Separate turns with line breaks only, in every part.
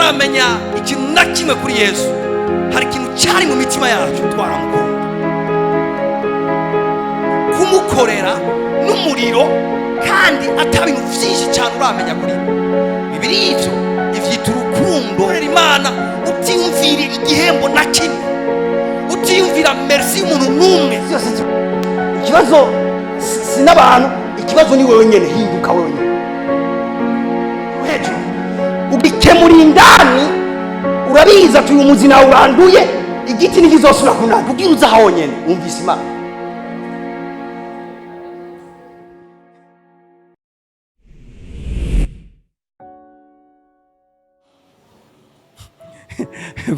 tutaramenya ikintu na kimwe kuri Yesu, hari ikintu cyari mu mitima yacu twaramukunda. Kumukorera n'umuriro kandi atabintu byinshi cyane uramenya kuri Bibiri ivyo ivyita urukundo. Imana utiyumvira igihembo na kimwe, utiyumvira merci y'umuntu n'umwe.
Ikibazo sinabantu, ikibazo ni wewe nyene. Hinduka wewe nyene, ubikemura indani. Urabiza ati uyu muzi nawe uranduye, igiti ntikizosubira kunana. Ubwira uza aho nyene wumvise Imana.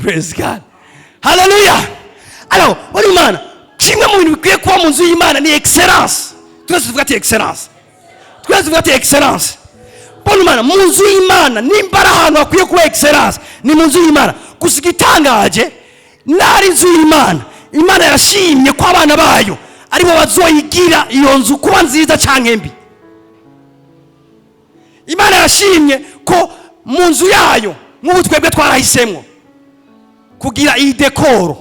Praise God. Hallelujah. Alors, wari Imana, kimwe mu bintu bikwiye kuba mu nzu y'Imana ni excellence. Twese tuvuga ati excellence. Twese tuvuga ati excellence. Wari Imana, mu nzu y'Imana nimba ari ahantu hakwiye kuba excellence, ni mu nzu y'Imana. Gusa igitangaje, nari nzu y'Imana, Imana yashimye ko abana bayo aribo bazoyigira iyo nzu kuba nziza canke mbi. Imana yashimye ko mu nzu yayo nk'ubu twebwe twarahisemwo kugira iyi dekoro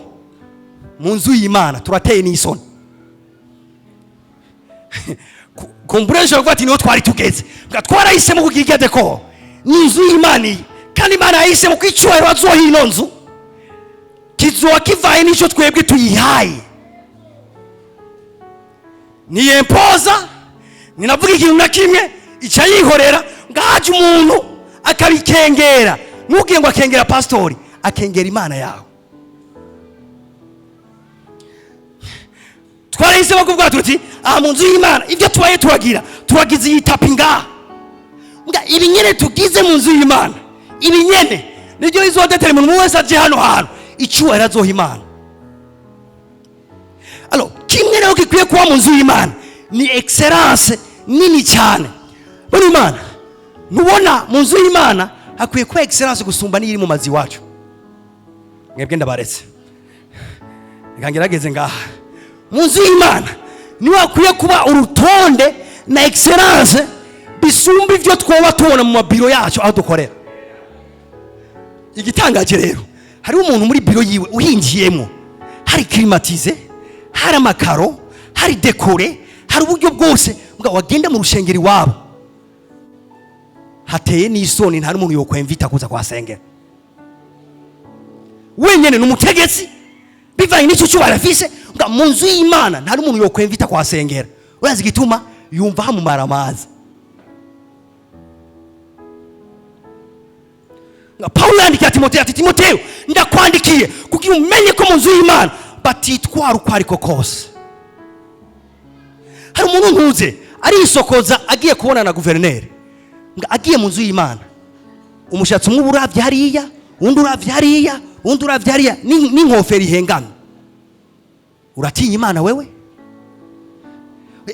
mu nzu y'Imana, turateye n'isoni. Kumburesha kuvuga ati niho twari tugeze, twarahisemo kugira iyi dekoro ni inzu y'Imana, kandi Imana yahisemo ko icyubahiro azoha ino nzu kizoba kivaye n'icyo twebwe tuyihaye. Niyempoza ninavuga ikintu na kimwe ica yihorera, ngaje umuntu akabikengera. Ntugire ngo akengera pastori, akengera Imana yawe. Twarahisemo kuvuga tuti aha mu nzu y'Imana ibyo tubaye turagize iyi tapi ngaha. Ibi nyene tugize mu nzu y'Imana, ibi nyene nibyo izodetermine umuntu wese aje hano hantu icyubahiro azoha Imana. Alors kimwe rero gikwiye kuba mu nzu y'Imana ni excellence nini cyane. Bari Imana, nubona mu nzu y'Imana hakwiye kuba excellence gusumba n'iri mu mazi wacu. Mwebwe ndabaretse ngangerageze ngaha. Mu nzu y'Imana niwe hakwiye kuba urutonde na excellence bisumba ivyo twoba tubona mu mabiro yacu aho dukorera. Igitangaje rero, hari umuntu muri biro yiwe uhinjiyemo hari climatize, hari amakaro, hari dekore, hari uburyo bwose mbwa wagenda mu rushengeri wabo hateye n'isoni, nta n'umuntu yokwemvita kuza kwasengera. Wenyene n'umutegetsi bivanye n'icyo cyubahiro afise, mbwa mu nzu y'Imana nta n'umuntu yokwemvita kwasengera. Urazi gituma yumva hamumara amazi. Paulo yandika Timoteyo, ndakwandikiye kugira umenye ko mu nzu y'Imana batitwara uko ariko kose. Hari umuntu ntuze arisokoza agiye kubona na guverineri, agiye mu nzu y'Imana, umushatsi umwe uravye hariya, undi uravye hariya, undi uravye hariya, n'inkofero ihengamye. Uratinya Imana wewe?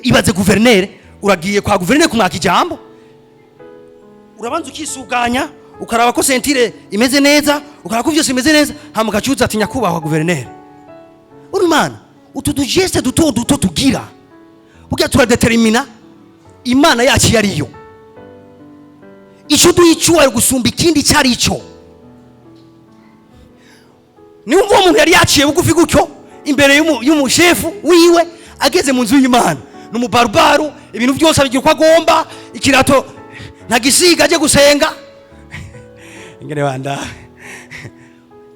Ibaze guverineri, uragiye kwa guverineri kumwaka ijambo, urabanza ukisuganya, ukaraba ko sentire imeze neza, ukaraba ko byose imeze neza, hama gacuza ati nyakubahwa guverineri. Uri Imana, utu tugeste duto tugira burya turadetermina Imana yacu yariyo. Ico duyicyuwa gusumba ikindi cyari ico. Ni umva umuntu yari yaciye bugufi gutyo imbere y'umushefu wiwe, ageze mu nzu y'Imana n'umubarubaru, ibintu byose abigira uko agomba, ikirato ntagisiga aje gusenga. Ingene banda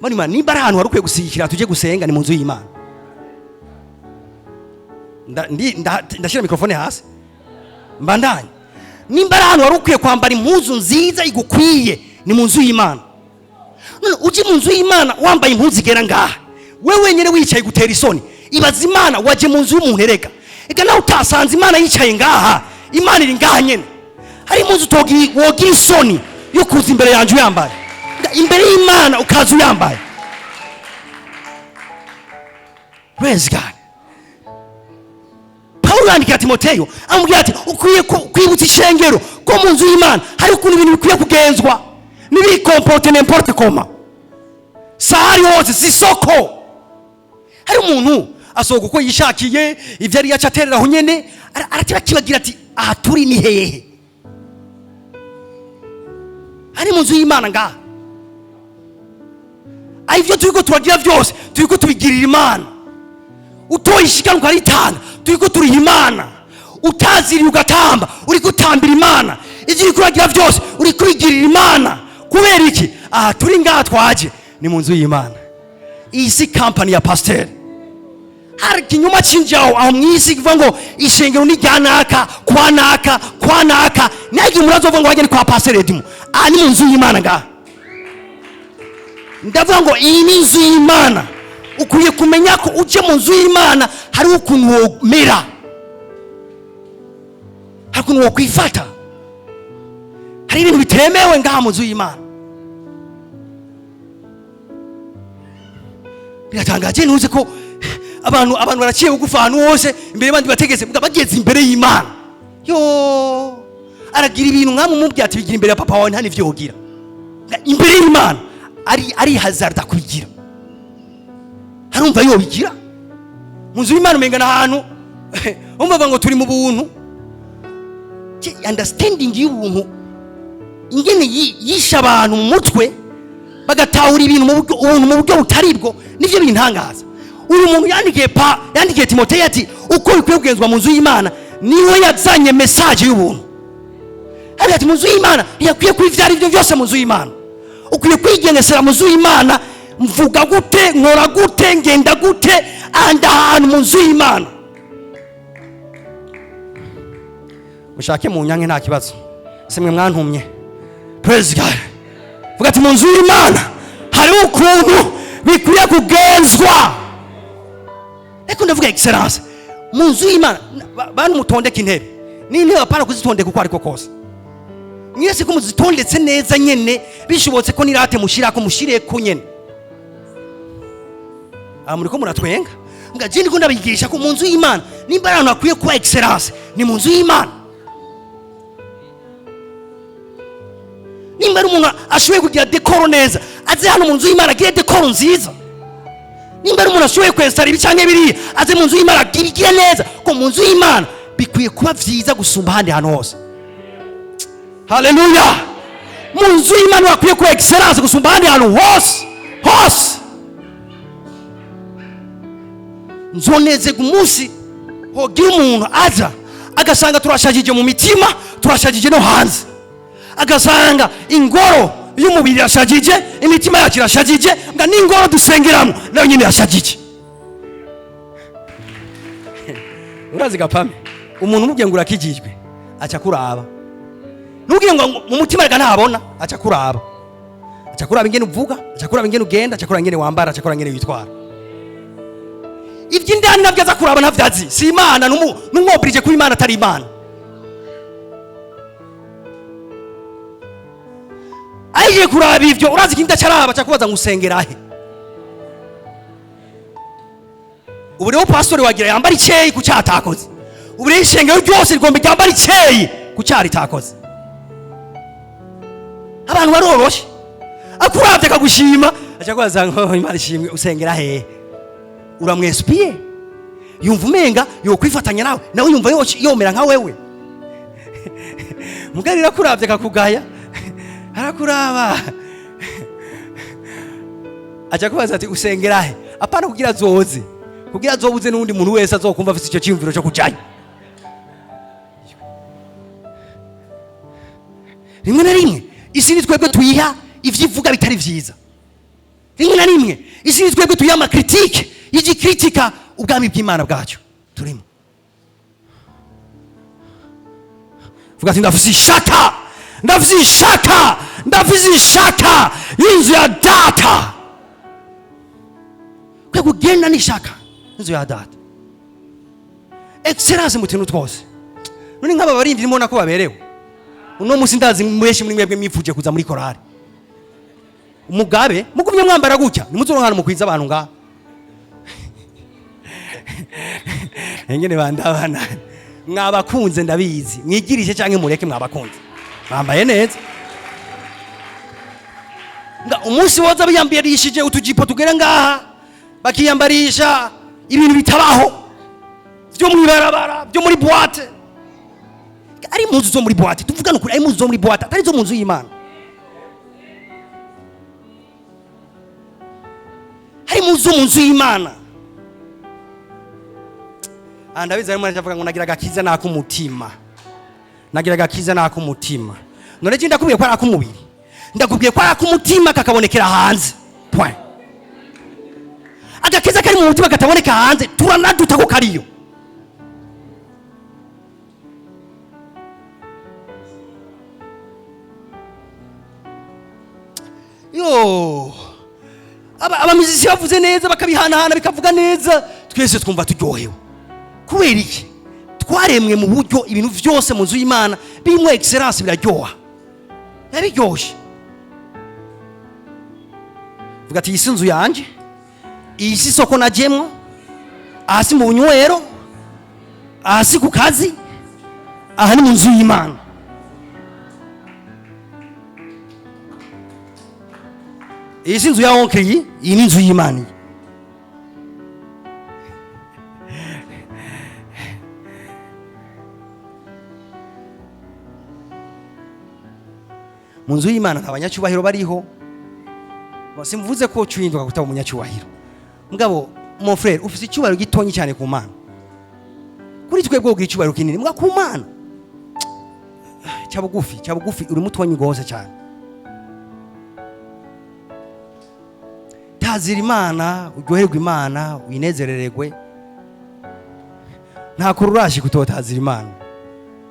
mani mani nimba ari ahantu warukwiye gusigikira tuje gusenga ni mu nzu y'Imana. Ndashira mikrofone hasi mbandanye. Nimba ari ahantu warukwiye kwambara impuzu nziza igukwiye ni mu nzu y'Imana. None uje mu nzu y'Imana wambaye impuzu igera ngaha, wewe nyene wicaye gutera isoni. Ibaza Imana waje mu nzu y'umuntu erega, ega nawe utasanze Imana yicaye ngaha, Imana iri ngaha nyene. Hari impuzu wogira isoni yo kuza imbere yanjye uyambaye, imbere y'Imana ukaza uyambaye. Praise God. Paulo yandika Timoteyo amubwira ati ukwiye kwibutsa ishengero ko mu nzu y'Imana hari ukuntu ibintu bikwiye kugenzwa, nibi comporte n'importe comment. Sahari hose sisoko. Hari umuntu asohoka uko yishakiye ivyo ari yacaterera ho nyene, arakibagira ati aha turi ni hehe. Hari mu nzu y'Imana ngaha Ivyo turiko turagira vyose turiko tubigirira Imana. Utoyishikana ukaritanga turiko turiha Imana. Utaziriye ugatamba uriko utambira Imana. Ivyo uriko uragira vyose uriko ubigirira Imana. Kubera iki? Aha turi ngaha twaje ni mu nzu y'Imana. Iyi si company ya pasteur. Hari kinyuma cinjaho aho mwisi kivuga ngo ishengero ni ryanaka kwa naka nagi murazovuga ngo wageni kwa pasteur Edmond. Aha ni mu nzu y'Imana ngaha. Ndavuga ngo iyi ni inzu y'Imana. Ukwiye kumenya ko uje mu nzu y'Imana hari ukuntu womera, hari ukuntu wokwifata. Hari ibintu bitemewe ngaha mu nzu y'Imana. Biratangaje ntuze ko abantu baraciye bugufa ahantu hose imbere y'abandi bategetse bageze imbere y'Imana. Yo aragira ibintu nkamwe mubwira ati bigira imbere ya papa wawe nta nivyo wogira. Imbere y'Imana ari hazard akwigira. Harumva yo bigira. Mu nzu y'Imana umenga na ahantu umva ngo turi mu buntu. Understanding y'ubuntu ingene yisha abantu mu mutwe bagatahura ibintu mu buryo butaribwo nivyo bintangaza. Uyu muntu yandikiye Timoteyo ati uko bikwiye kugenzwa mu nzu y'Imana niwe yazanye message y'ubuntu. Ati mu nzu y'Imana yakwiye kwivyara ivyo byose mu nzu y'Imana. Ukwiye kwigenesera mu nzu y'Imana, mvuga gute, nkora gute, ngenda gute, anda ahantu mu nzu y'Imana. Mushake mu nyange nta kibazo. Simwe mwantumye. Praise God. Vuga ati mu nzu y'Imana hari ukuntu bikwiye kugenzwa. Eko ndavuga excellence. Mu nzu y'Imana bantu mutondeka intebe. N'intebe apana kuzitondeka uko ariko kose. Mwese ko muzitondetse neza nyene bishobotse ko nirate mushirako mushireko nyene. Muriko muratwenga. Ngaje ndiko ndabigisha ko mu nzu y'Imana nimba abantu akwiye kuba excellence ni mu nzu y'Imana. Nimba umuntu ashoboye kugira decor neza aze hano mu nzu y'Imana agire decor nziza. Nimba umuntu ashoboye kwesitara ibicanke biri aze mu nzu y'Imana agire neza ko mu nzu y'Imana bikwiye kuba vyiza gusumba handi hano hose. Hallelujah. Mu nzu y'Imana bakwiye kuba excellence gusumba handi hano hose. Nzoneze gumunsi hogira umuntu aza agasanga turashajije mu mitima, turashajije no hanze. Agasanga ingoro y'umubiri yashajije, imitima yacu irashajije, nga n'ingoro dusengeramo nayo nyine yashajije. Urazi gapame umuntu umubwiye ngo urakijijwe aca kuraba. Nubwiye ngo mu mutima rega ntabona aca kuraba. Aca kuraba ingene uvuga, aca kuraba ingene ugenda, aca kuraba ingene wambara, aca kuraba ingene witwara. Ivy'indani navyo aza kuraba ntavyazi. Si Imana n'umwobrije ku Imana atari Imana. Aje kuraba ivyo urazi kinda caraba cakubaza ngusengera he. Ubu rero pastor wagira yambara icyeyi ku cyatakoze. Ubu rero ishengero ryose rigomba ryambara icyeyi ku cyari takoze. Abantu baroroshe. Akuravye kagushima acakubaza ngo Imana ishimwe usengera he. Uramwespiye yumva umenga yo kwifatanya nawe yumva yomera nka wewe. Mugarira kuravye kakugaya arakuraba acha kubaza ati usengera he. Apana kugira zobuze n'undi muntu wese azokumva afite icyo cyimviro cyo kujanya. Rimwe na rimwe isi ni twebwe tuyiha ivyivuga bitari vyiza. Rimwe na rimwe isi ni twebwe tuyiha amakritike y'igikritika ubwami bw'Imana bwacu turimo. Vuga ati ndavuze ishaka y'inzu ya data. Kwe kugenda n'ishaka inzu ya data. Excellence mu tuntu twose. None nk'aba barimvye mbona ko baberewe. Uno musi ndazi mweshi muri mwebwe mwifuje kuza muri korari. Umugabe mugumye mwambara gutya nimuzonkana mukwiza abantu ngaha. Engene bandabana mwabakunze ndabizi mwigirishe canke mureke mwabakunze bambaye neza. Nga umunsi woza biyambirishije utujipo tugera ngaha bakiyambarisha ibintu bitabaho byo mwibarabara byo muri boîte. Ari muzu zo muri boîte tuvugana kuri ari muzu zo muri boîte atari zo munzu y'Imana. ari mu nzu y'Imana. Ndabizi ari mwana avuga ngo nagira gakiza nakumutima. Nagira agakiza nakumutima. None je ndakubwiye ko ari akumubiri. Ndakubwiye ko ari akumutima kakabonekera hanze. Point. Agakiza kari mu mutima kataboneka hanze turanaduta ko kariyo. Yo. Abamuzisi bavuze neza bakabihanahana bikavuga neza twese twumva turyohewe. Kubera iki? Twaremwe mu buryo ibintu byose mu nzu y'Imana birimo excellence biraryoha. Yabiryoshe. Vuga ati iyi nzu yanje, iyi si soko najemwo, ahasi mu bunywero, ahasi ku kazi, aha ni mu nzu y'Imana. Iyi si nzu ya oncle, iyi ni nzu y'Imana. Mu nzu y'Imana nta banyacyubahiro bariho. Simvuze ko cyuhinduka kutaba umunyacyubahiro. Mugabo mon frère ufite icyubahiro gitonyi cyane ku Mana. Kuri twebwe ubw'icyubahiro kinini mbwa ku Mana. Cyabugufi uri mutonyi gose cyane. Tazira Imana, uryoherwa Imana, winezerererwe. Nta kururashi kutotazira Imana.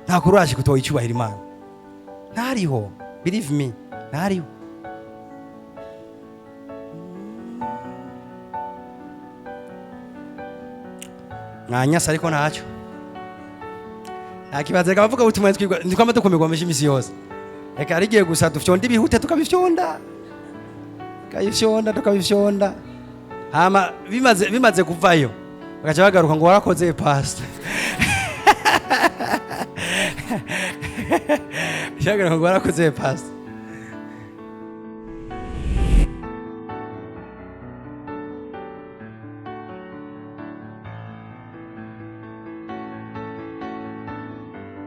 Nta kururashi kutoha icyubahiro Imana. Ntariho. Believe me, ntariho. Mwanyasa ariko ntacyo. Nakibaze kavuga ubutumwa twigwa ndikwama dukomerwa meshi imisi yose. Reka arigiye gusa dufyonda ibihute tukabifyonda. Tukabifyonda. Hama bimaze kuvayo. Bagaca bagaruka ngo warakoze pastor. Shagara ngo warakoze pastor.